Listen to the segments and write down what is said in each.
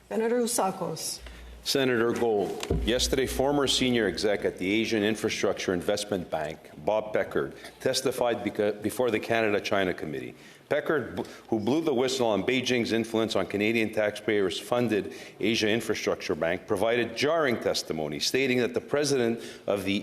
Senator Usakos. Senator Gold, yesterday former senior exec at the Asian Infrastructure Investment Bank, Bob Peckard, testified before the Canada-China Committee. Peckard, who blew the whistle on Beijing's influence on Canadian taxpayers-funded Asia Infrastructure Bank, provided jarring testimony, stating that the president of the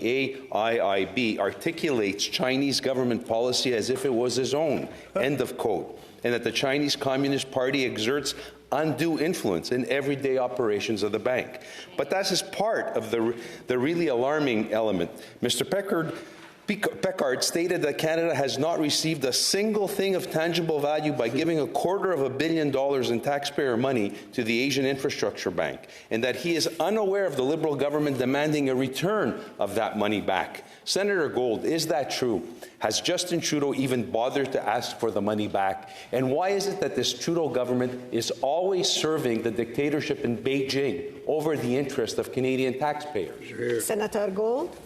AIIB articulates Chinese government policy as if it was his own, end of quote, and that the Chinese Communist Party exerts undue influence in everyday operations of the bank. But that's just part of the really alarming element. Mr. Peckard stated that Canada has not received a single thing of tangible value by giving $250 million in taxpayer money to the Asian Infrastructure Bank, and that he is unaware of the Liberal government demanding a return of that money back. Senator Gold, is that true? Has Justin Trudeau even bothered to ask for the money back? And why is it that this Trudeau government is always serving the dictatorship in Beijing over the interest of Canadian taxpayers? Senator Gold.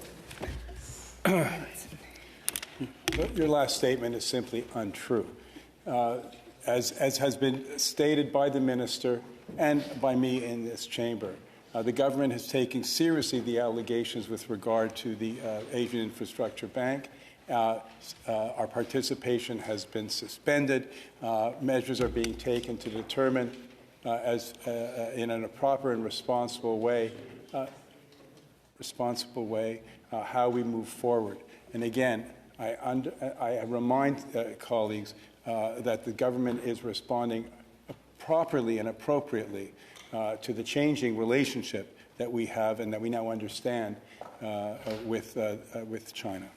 Your last statement is simply untrue. As has been stated by the minister and by me in this chamber, the government has taken seriously the allegations with regard to the Asian Infrastructure Bank. Our participation has been suspended. Measures are being taken to determine, in a proper and responsible way, how we move forward. And again, I remind colleagues that the government is responding properly and appropriately to the changing relationship that we have and that we now understand with China.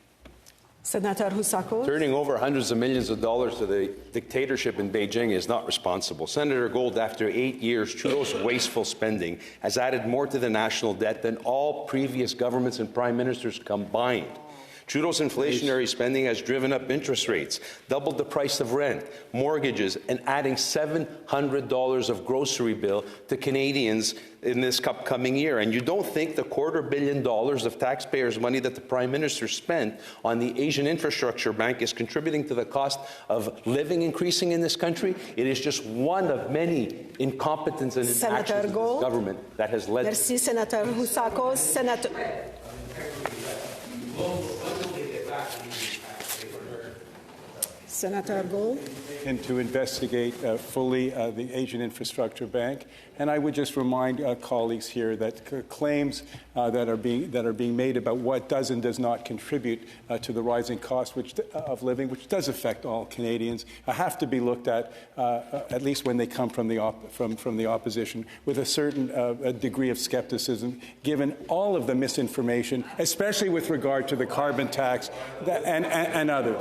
Senator Usakos. Turning over hundreds of millions of dollars to the dictatorship in Beijing is not responsible. Senator Gold, after 8 years, Trudeau's wasteful spending has added more to the national debt than all previous governments and prime ministers combined. Trudeau's inflationary spending has driven up interest rates, doubled the price of rent, mortgages, and adding $700 of grocery bill to Canadians in this upcoming year. And you don't think the $250 million of taxpayers' money that the Prime Minister spent on the Asian Infrastructure Bank is contributing to the cost of living increasing in this country? It is just one of many incompetence and inactions of this government that has led to... Senator Usakos. Senator Gold. And to investigate fully the Asian Infrastructure Bank. And I would just remind colleagues here that claims that are being made about what does and does not contribute to the rising cost of living, which does affect all Canadians, have to be looked at least when they come from the opposition, with a certain degree of skepticism, given all of the misinformation, especially with regard to the carbon tax and others.